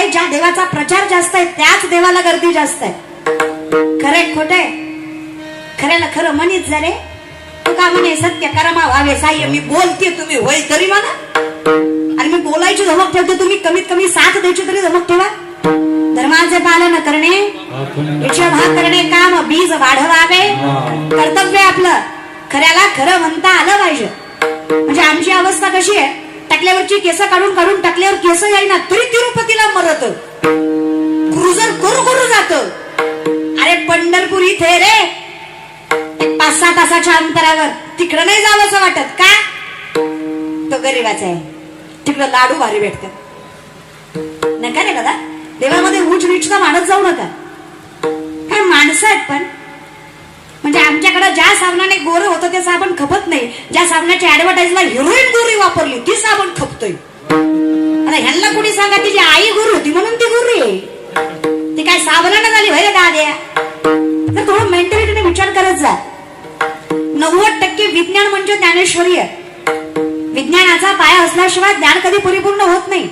आहे ज्या देवाचा प्रचार जास्त आहे त्याच देवाला गर्दी जास्त आहे. खरे खोटे खऱ्याला खरं म्हणीच झाले. तू का म्हणे सत्य करमा व्हावे साह्य. मी बोलते तुम्ही होय तरी म्हणा, आणि मी बोलायची धमक ठेवते तुम्ही कमीत कमी साथ द्यायची तरी धमक ठेवा. धर्माचे पालन करणे, इच्छाभाग करणे, काम बीज वाढवावे, कर्तव्य आपलं. खऱ्याला खरं म्हणता आलं पाहिजे. म्हणजे आमची अवस्था कशी आहे, टाकल्यावरची केस काढून काढून टाकल्यावर केस येईना तरी तिरुपतीला मरत, क्रुझर करू जात. अरे पंढरपूर इथे रे 5-6 तासाच्या अंतरावर, तिकडं नाही जावं असं वाटत का? तो गरीबाचा आहे, तिकडं लाडू भारी भेटतात. नका रे दादा, देवामध्ये उच्च नीचता मानत जाऊ नका. काय माणसं आहेत पण. म्हणजे आमच्याकडे ज्या साबणाने गोरं होतं ते साबण खपत नाही, ज्या साबणाची ऍडव्हर्टाईजला हिरोईन गोरी वापरली ती साबण खपतोय. आता ह्यांना कोणी सांगा तिची आई गोरी होती म्हणून ती गोरी आहे, ती काय साबणानं झाली व्हाय दाद्या. तर थोडं मेंटॅलिटीने विचार करत जा. 90% विज्ञान म्हणजे ज्ञानेश्वरी आहे. विज्ञानाचा पाया असल्याशिवाय ज्ञान कधी परिपूर्ण होत नाही.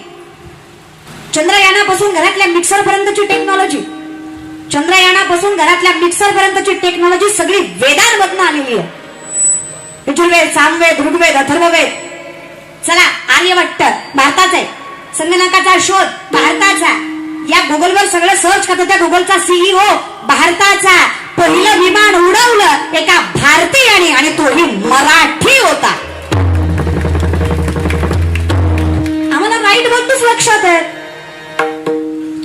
चंद्रयानापासून घरातल्या मिक्सर पर्यंतची टेक्नॉलॉजी, चंद्रयानापासून घरातल्या मिक्सर पर्यंतची टेक्नॉलॉजी सगळी वेदांमधून आलेली आहे. यजुर्वेद, सामवेद, ऋग्वेद, अथर्ववेद. चला आर्यभट्ट भारताचा आहे, संगणकाचा शोध भारताचा. या गुगलवर सगळं सर्च करतो, त्या गुगलचा CEO भारताचा. पहिलं विमान उडवलं एका भारतीयाने आणि तोही मराठी होता. आम्हाला राईट बोलतोच लक्षात आहे,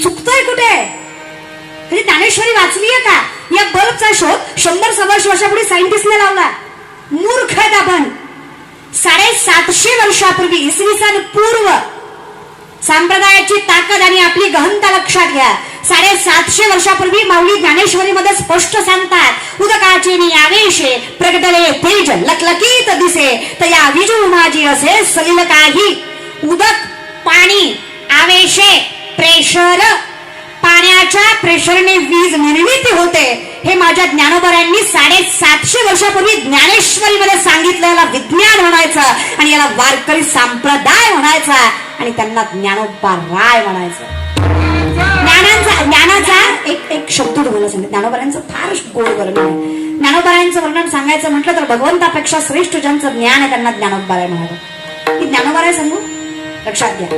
चुकतोय कुठे? तरी ज्ञानेश्वरी वाचलीये का? या बल्बचा शोध 100-125 वर्षापूर्वी सायंटिस्टने लावला. मूर्ख आहेत आपण. 750 वर्षापूर्वी इसवी सन पूर्व संप्रदायाची ताकद आणि आपली गहनता लक्षात घ्या. 750 वर्षापूर्वी माऊली ज्ञानेश्वरी मध्ये स्पष्ट सांगतात, उदकाचे आवेशे प्रगटले तेज लकलकीत दिसे तया विजू माझी असे सलिल काही. उदक पाणी, आवेशे प्रेशर, पाण्याच्या प्रेशरने वीज निर्मिती होते. हे माझ्या ज्ञानोबरांनी 750 वर्षापूर्वी ज्ञानेश्वरी मध्ये सांगितलं. याला विज्ञान म्हणायचं आणि याला वारकरी संप्रदाय म्हणायचा आणि त्यांना ज्ञानोबा राय म्हणायचं. ज्ञानाचा एक शब्द तुम्हाला सांगितलं. ज्ञानोबरांचं फार गोड वर्णन आहे. ज्ञानोबरांचं वर्णन सांगायचं म्हटलं तर भगवंतापेक्षा श्रेष्ठ ज्यांचं ज्ञान आहे त्यांना ज्ञानोबराय म्हणावं. ही ज्ञानोबराय सांगू, लक्षात घ्या.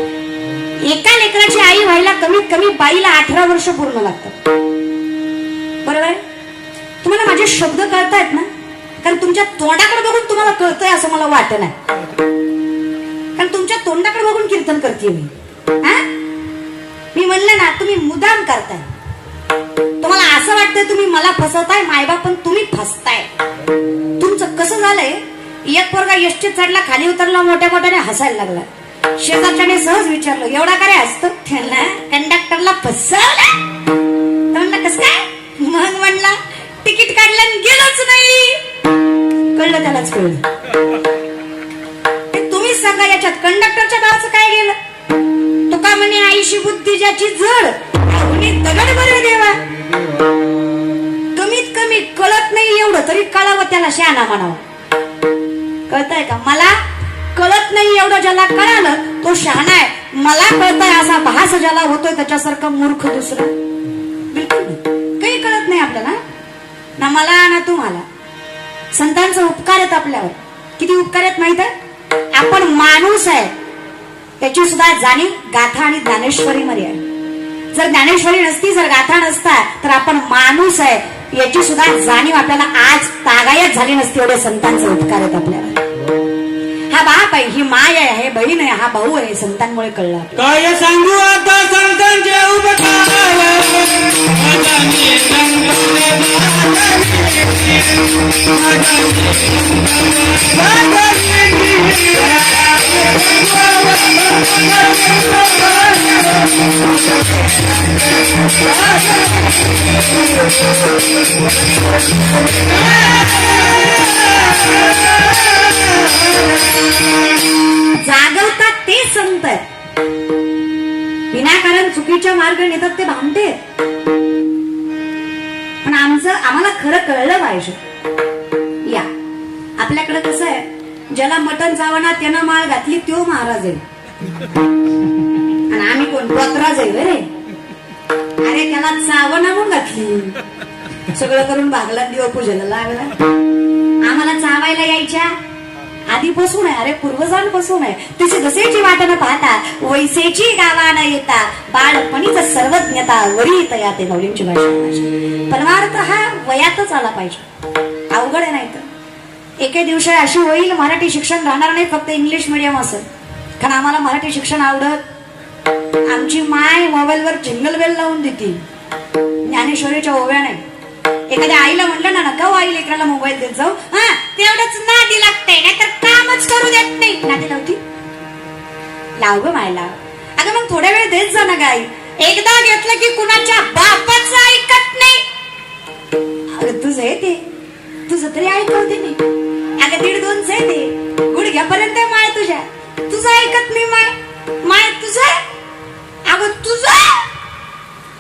एका लेकराची आई व्हायला कमीत कमी बाईला 18 वर्ष पूर्ण लागतात. बरोबर आहे? तुम्हाला माझे शब्द कळतायत ना? कारण तुमच्या तोंडाकडे बघून तुम्हाला कळतंय असं मला वाटत नाही. कारण तुमच्या तोंडाकडे बघून कीर्तन करते मी. मी म्हणलं ना, तुम्ही मुद्दाम करताय. तुम्हाला असं वाटतंय तुम्ही मला फसवताय, मायबाप पण तुम्ही फसताय. तुमचं कसं झालंय, एक पोरगा एसटीत चढला, खाली उतरला, मोठ्या मोठ्याने हसायला लागला. शेजारच्याने सहज विचारलं, एवढा काय हसतो? त्यांना कंडक्टरला फसवलं. म्हणलं कसं काय? मग म्हणला तिकीट काढलं आणि गेलोच नाही. कळलं त्यालाच कळलं. तुम्हीच सांगा याच्यात कंडक्टरच्या गावाचं काय गेलं? तो का म्हणे आईशी बुद्धी ज्याची जड दगड बरं देवा. कमीत कमी कळत नाही एवढं तरी कळावं त्याला शहाणा म्हणावं. कळतंय का? मला कळत नाही एवढं ज्याला कळालं तो शहाणा आहे. मला कळतंय असा भास ज्याला होतोय त्याच्यासारखं मूर्ख दुसरं बिलकुल नाही. काही कळत नाही आपल्याला, ना मला ना तुम्हाला. संतांचा उपकार आहेत आपल्यावर. किती उपकार आहेत माहित आहे? आपण माणूस आहे याची सुद्धा जाणीव गाथा आणि ज्ञानेश्वरी मध्ये आहे. जर ज्ञानेश्वरी नसती, जर गाथा नसता, तर आपण माणूस आहे याची सुद्धा जाणीव आपल्याला आज तागायत झाली नसती. एवढे संतांचे उपकार आहेत आपल्याला. हा बाप आहे, ही माय आहे, हे बहीण आहे, हा भाऊ आहे, संतांमुळे कळलं. काय सांगू आता संतांचे उपकार. जागवतात ते संत, विनाकारण चुकीच्या मार्ग नेतात ते भामटे. पण आम्हाला खरं कळलं पाहिजे. या आपल्याकडे कसं आहे, ज्याला मटण चावणार त्यानं माळ घातली तो महाराज आहे. आणि आम्ही कोण पत्राच आहे रे. अरे त्याला चावण आणून घातली, सगळं करून भागला, देव पूजेला लागला. आम्हाला चावायला यायच्या आधीपासून आहे, अरे पूर्वजांपासून आहे. तिचे जसेची वाट न पाहता वैसेची गावा न येता बाळपणीच सर्वज्ञता वरी तया ते मौलींची भाषा. परमार्थ हा वयातच आला पाहिजे, अवघड आहे. नाही तर एके दिवशी अशी होईल मराठी शिक्षण राहणार नाही, फक्त इंग्लिश मिडियम असेल. कारण आम्हाला मराठी शिक्षण आवडत. आमची माय मोबाईलवर जिंगल बेल लावून देते ज्ञानेश्वरीच्या ओव्या नाही. एखाद्या आईला म्हटलं ना नका आई लेकराला मोबाईल देत जाऊ, हा तेवढंच नादी लागते, नाहीतर कामच करू देत नाही. नादी लावती, लाव ग मायला. अगं मग थोड्या वेळ देत जा ना गाई. एकदा घेतलं की कुणाच्या बापाचं ऐकत नाही. अगं तुझं आहे ते, तुझं तरी ऐकवते नाही. अगं 1.5-2 आहे ते, गुडघ्यापर्यंत माय तुझ्या, तुझं ऐकत नाही माय. माय तुझं, अगं तुझं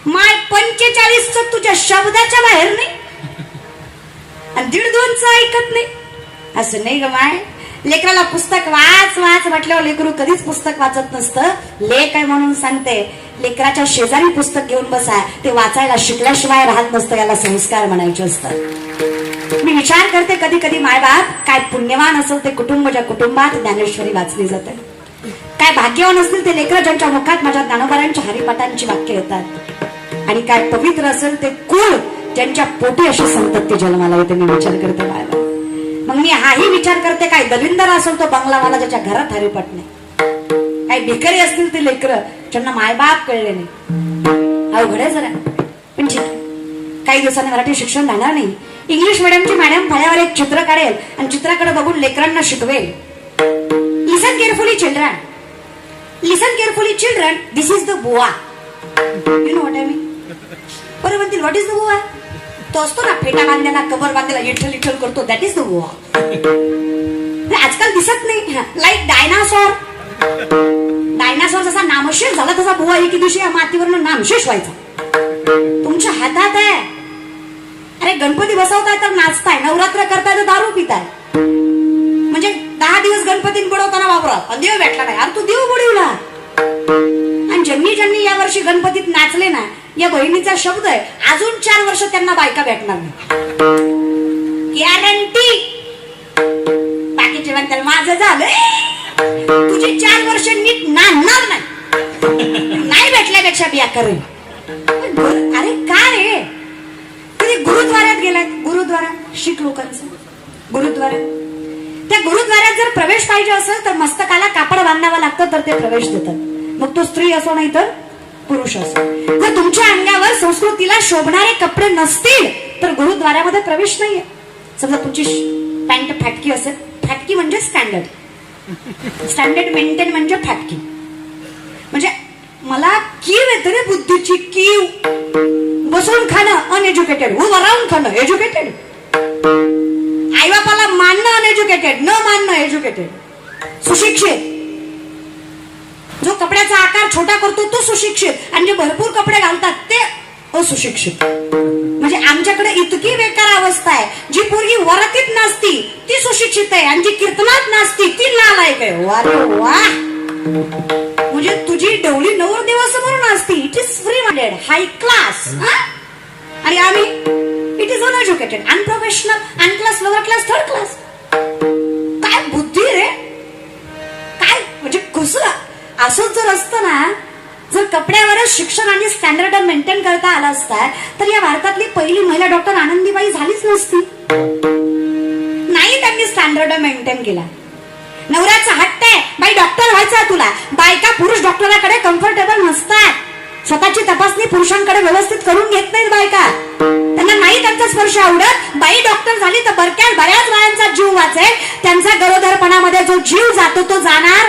माय 45चं तुझ्या शब्दाच्या बाहेर नाही आणि 1.5-2चं ऐकत नाही. असं नाही ग माय. लेकराला पुस्तक वाच वाच म्हटल्यावर लेकरू कधीच पुस्तक वाचत नसतं. लेक आहे म्हणून सांगते, लेकराच्या शेजारी पुस्तक घेऊन बसा, ते वाचायला शिकल्याशिवाय राहत नसतं. याला संस्कार म्हणायचे असतात. मी विचार करते कधी कधी मायबाप काय पुण्यवान असेल ते कुटुंब, ज्या कुटुंबात ज्ञानेश्वरी वाचली जाते. काय भाग्यवान असतील ते लेकरं ज्यांच्या मुखात माझ्या ज्ञानोबारांच्या हरिपाठांची वाक्य येतात. आणि काय पवित्र असेल ते कुळ ज्यांच्या पोटी अशी संतती जन्माला येते. मी विचार करते बाळा. मग मी हाही विचार करते काय दलिंदर असेल तो बंगलावाला ज्याच्या घरात हरिपाठ नाही. काही भिकारी असतील ते लेकरं ज्यांना मायबाप कळले नाही. अवघड आहे जरा, पण ठीक आहे. काही दिवसांनी मराठी शिक्षण राहणार नाही. इंग्लिश मिडियमची मॅडम फळ्यावर एक चित्र काढेल आणि चित्राकडे बघून लेकरांना शिकवेल. Listen carefully children, listen carefully children, this is the बुवा. You know what I mean. बरं म्हणतील व्हॉट इज द बुवा. तो असतो ना फेटा बांधलेला, कबर बांधलेला, इठल इठल करतो, दॅट इज द बुवा. आजकाल दिसत नाही. Like dinosaur. डायनासॉर जसा नामशेष झाला तसा बुवा एके दिवशी या मातीवरनं नामशेष व्हायचा. तुमच्या हातात आहे. अरे गणपती बसवताय तर नाचताय, नवरात्र करताय तर दारू पिताय. म्हणजे 10 दिवस गणपती बुडवताना वापरा, देव भेटला नाही. अरे तू देव बुडवला. आणि ज्यांनी ज्यांनी या वर्षी गणपतीत नाचले ना, या बहिणीचा शब्द आहे, अजून 4 वर्ष त्यांना बायका भेटणार नाही, गॅरंटी. बाकीचे म्हणतात माझं झालंय, तुझी 4 वर्ष नीट नांदणार नाही भेटल्यापेक्षा बिया करेल. अरे का रे. कधी गुरुद्वाऱ्यात गेलाय, गुरुद्वारा शीख लोकांचं गुरुद्वाऱ्यात. त्या गुरुद्वाऱ्यात जर प्रवेश पाहिजे असेल तर मस्तकाला कापड बांधावं लागतं, तर ते प्रवेश देतात. मग तो स्त्री असो नाही तर पुरुष असो. जर तुमच्या अंगावर संस्कृतीला शोभणारे कपडे नसतील तर गुरुद्वाऱ्यामध्ये प्रवेश नाहीये. समजा तुमची पॅन्ट फाटकी असेल, फाटकी म्हणजे स्टँडर्ड, स्टँडर्ड मेंटेन म्हणजे फाटकी. म्हणजे मला कीव येते रे बुद्धीची, कीव. बसून खाणं अनएज्युकेटेड, उभं राहून खाणं एज्युकेटेड. आई बापाला मानणं अनएज्युकेटेड, न मानणं एज्युकेटेड. सुशिक्षित. जो कपड्याचा आकार छोटा करतो तो सुशिक्षित, आणि जे भरपूर कपडे घालतात ते असुशिक्षित. म्हणजे आमच्याकडे इतकी बेकार अवस्था आहे. जी पोरगी वरातीत नाचती ती सुशिक्षित आहे, आणि जी कीर्तनात नाचती ती नालायक आहे. वा रे वा. म्हणजे तुझी डवळी नवरदेवासमोर नाचती, it is free minded, high class. आणि आम्ही it is uneducated, unprofessional, unclass, lower class, third class. काय बुद्धी रे. काय म्हणजे कसं. असंच जर असतं ना, जर कपड्यावरच शिक्षण आणि स्टँडर्ड मेंटेन करता आला असता तर या भारतातली पहिली महिला डॉक्टर आनंदीबाई झालीच नसती. नाही त्यांनी स्टँडर्ड मेंटेन केला. नवऱ्याचा हट्ट आहे, बाई डॉक्टर व्हायचा तुला. बायका पुरुष डॉक्टराकडे कम्फर्टेबल नसतात. स्वतःची तपासणी पुरुषांकडे व्यवस्थित करून घेत नाहीत बायका. त्यांना नाही त्यांचा स्पर्श आवडत. बाई डॉक्टर झाली तर बऱ्याच बायांचा जीव वाचेल. त्यांचा गरोदरपणामध्ये जो जीव जातो तो जाणार.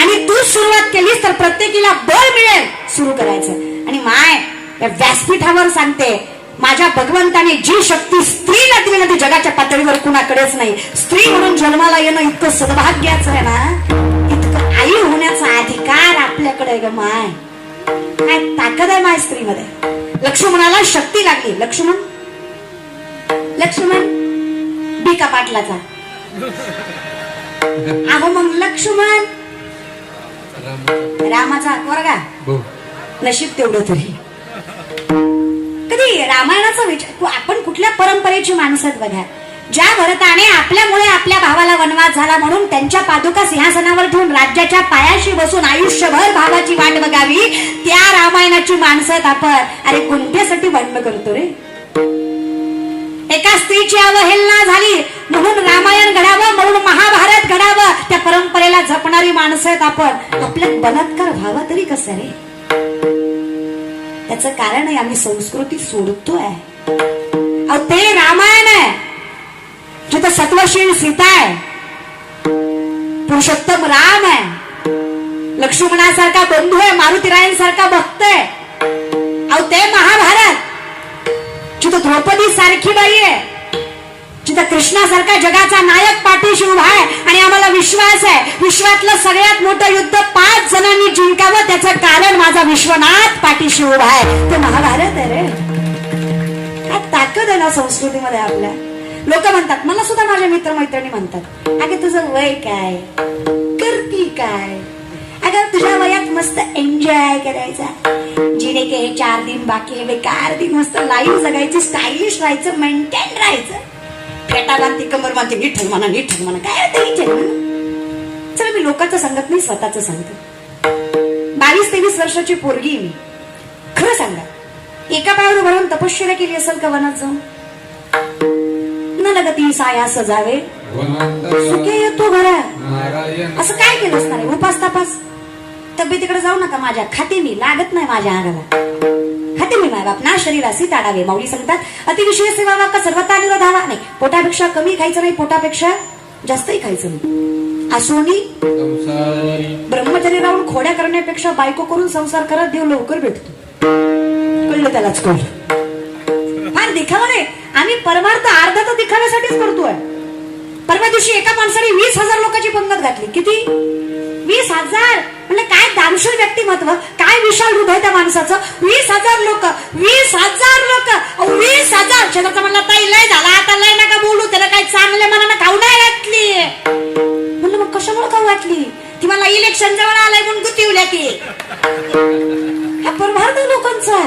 आणि तू सुरुवात केलीस तर प्रत्येकीला बळ मिळेल सुरू करायचं. आणि माय या व्यासपीठावर सांगते, माझ्या भगवंताने जी शक्ती स्त्रीला दिली ना ती जगाच्या पातळीवर कुणाकडेच नाही. स्त्री म्हणून जन्माला येणं इतकं सौभाग्याचं आहे ना, इतकं आई होण्याचा अधिकार आपल्याकडे ग माय. काय ताकद आहे माय स्त्रीमध्ये. लक्ष्मणाला शक्ती लागली. लक्ष्मण बिका पाटलाचा. अहो मग लक्ष्मण रामाचा पोरगा भाऊ. नशीब तेवढं तरी. कधी रामायणाचा विचार, आपण कुठल्या परंपरेची माणसं आहेत बघा. ज्या भरताने आपल्यामुळे आपल्या भावाला वनवास झाला म्हणून त्यांच्या पादुका सिंहासनावर ठेवून राज्याच्या पायाशी बसून आयुष्यभर भावाची वाट बघावी, त्या रामायणाची माणसं आहेत आपण. अरे कोणत्यासाठी भांडणं करतो रे? एका स्त्रीची अवहेलना झाली म्हणून रामायण घडावं, म्हणून महाभारत घडावं, त्या परंपरेला जपणारी माणसं आहेत आपण. आपल्यात बलात्कार व्हावा तरी कसं रे? त्याचं कारण आहे आम्ही संस्कृती सोडतोय. अहो ते रामायण आहे जिथं सत्वशील सीता आहे, पुरुषोत्तम राम आहे, लक्ष्मणासारखा बंधू आहे, मारुतीरायांसारखा भक्त आहे. अहो ते महाभारत जिथं द्रौपदी सारखी बाई आहे, जिथं कृष्णासारखा जगाचा नायक पाठीशी उभा आहे आणि आम्हाला विश्वास आहे विश्वातलं सगळ्यात मोठं युद्ध 5 जणांनी जिंकावं, त्याचं कारण माझा विश्वनाथ पाठीशी उभा आहे. ते महाभारत आहे रे. काय ताकद आहे ना संस्कृतीमध्ये आपल्या. लोक म्हणतात, मला सुद्धा माझ्या मित्रमैत्रिणी म्हणतात, अगं तुझं वय काय, करती काय, अगं तुझ्या वयात मस्त एन्जॉय करायचा, जिरे के हे 4 दिन बाकी हे बेकार दिन, मस्त लाईफ जगायची, स्टायलिश राहायचं, मेंटेन राहायचं, फेटा बांधती, कमर बांधती, नीट म्हणा काय चला मी लोकांचं सांगत नाही, स्वतःच सांगते. 22-23 वर्षाची पोरगी मी. खरं सांगा, एका पायावर उभं राहून तपश्चर्या केली असेल का वनात जाऊन? न लगती साया सजावे सुखे येतो घरात, असं काय केलं असणार? उपास तापास तब्येतीकडे जाऊ नका माझ्या, खाते मी, लागत नाही माझ्या अंगाला, खाते मी माय बाप ना शरीरासी ताडावे. माऊली सांगतात, अतिविषय सेवा का सर्वता निरोधावा. नाही, पोटापेक्षा कमी खायचं नाही, पोटापेक्षा जास्तही खायचं नाही. असोनी ब्रह्मचर्य राहून खोड्या करण्यापेक्षा बायको करून संसार करत देव लवकर भेटतो. कळलं त्यालाच कळलं. फार दिखावा नाही, आम्ही परमार्थ अर्धा तर दिखाव्यासाठीच करतोय. परवा दिवशी एका माणसाने 20,000 लोकांची पंगत घातली. किती? 20,000. म्हणजे काय दानशूर व्यक्तिमत्व, काय विशाल हृदय त्या माणसाचं. 20,000 लोक, 20,000 लोक, 20,000. शेजारचा म्हणला, ताई लय झाला आता, लय नका बोलू, त्याला काय चांगल्या मनानं खाऊ नाही घातली. म्हणलं मग कशामुळे खाऊ घातली? ती मला इलेक्शन जवळ आलंय म्हणून गुतीवल्या ती. हा परमार्थ लोकांचा,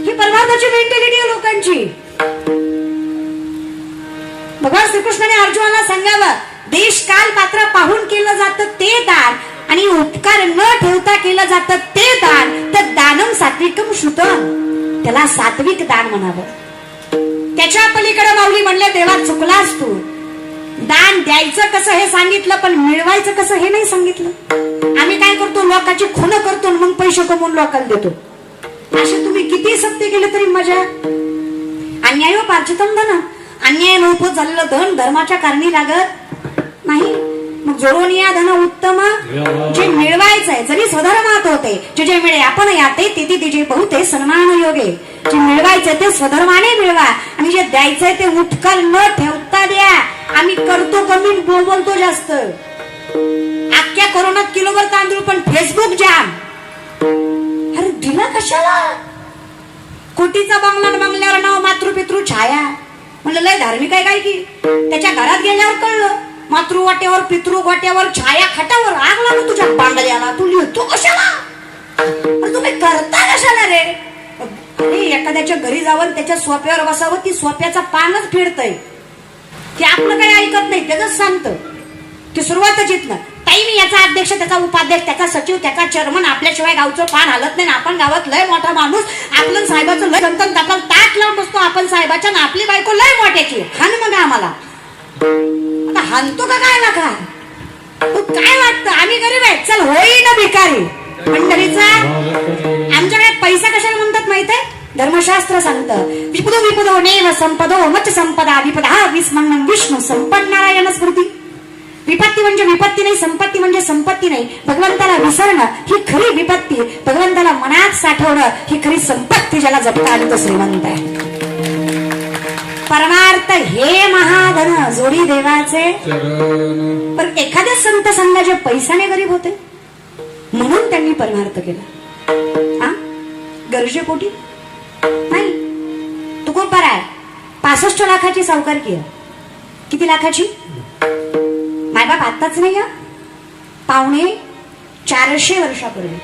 ही परमार्थाची मेंटॅलिटी आहे लोकांची. भगवान श्रीकृष्णाने अर्जुनाला सांगावं, देश काल पात्र पाहून केलं जातं ते दान आणि उपकार न ठेवता केलं जातं ते दान, तर दानम सात्विकम श्रुतम, त्याला सात्विक दान म्हणावं. त्याच्या पलीकडे माऊली म्हणले, देवा चुकलास तू. दान द्यायचं कसं हे सांगितलं, पण मिळवायचं कसं हे नाही सांगितलं. आम्ही काय करतो, लोकांची खून करतो मग पैसे कमवून लोकांना देतो. असे तुम्ही किती सत्य केले तरी मजा. अन्याय पार्जितम धन, अन्याय नोपत झालेलं धन धर्माच्या कारणी लागत नाही. मग जोडून या धन उत्तम, जे मिळवायचंय जरी स्वधर्मात होते, जे जे मिळे आपण याते ते तिजे बहुते सन्मान योगे. जे मिळवायचंय ते स्वधर्माने मिळवा आणि जे द्यायचंय ते उपकार न ठेवता द्या. आम्ही करतो कमी, बोलतो जास्त. अख्ख्या कोरोनात किलोभर तांदूळ पण फेसबुक जाम. अरे दिला कशाला? कोटीचा बंगला, बंगल्यावर नाव मातृपितृ छाया. म्हणलं लय धार्मिक आहे काय की? त्याच्या घरात गेल्यावर कळलं, मातृ वाट्यावर, पितृ वाट्यावर, छाया खटावर. आग लागू तुझ्या बांगल्याला, तू लिहितो कशाला? तुम्ही करता कशाला रे? अरे एखाद्याच्या घरी जावं, त्याच्या सोप्यावर बसावं, ती सोप्याचा पानच फिरतय, ते आपलं काही ऐकत नाही, त्याच सांगतं. ती सुरुवातच येत नाही. ताई मी याचा अध्यक्ष, त्याचा उपाध्यक्ष, त्याचा सचिव, त्याचा चेअरमन, आपल्याशिवाय गावचं पान हलत नाही. आपण गावात लय मोठा माणूस, आपलं साहेबाचं लय गंतन तापलं ताट लावून बसतो आपण साहेबाच्या, ना आपली बायको लय मोठ्याची. हान मग आम्हाला आता हानतो का काय नका? काय वाटतं आम्ही गरीब आहे, चल होई ना भिकारी पंढरीचा. आमच्याकडे पैसा कशाला म्हणतात माहित आहे? धर्मशास्त्र सांगतं, विपुदो विपुदो नेव संपदो मच संपदा विपदा विस्मन्नं विष्णू संपद नारायण स्मृती. विपत्ती म्हणजे विपत्ती नाही, संपत्ती म्हणजे संपत्ती नाही. भगवंताला विसरणं ही खरी विपत्ती, भगवंताला मनात साठवणं ही खरी संपत्ती. ज्याला जपता आली तो श्रीमंत आहे. परमार्थ हे महाधन जोडी देवाचे. पण एखाद्या संत संघाचे पैशाने गरीब होते म्हणून त्यांनी परमार्थ केला. हा गरजेपोटी नाही. तुकोबार आहे 65 लाखाची सावकारकी आहे. किती लाखाची? मायबाप आत्ताच नाही, पावणे 400 वर्षापूर्वी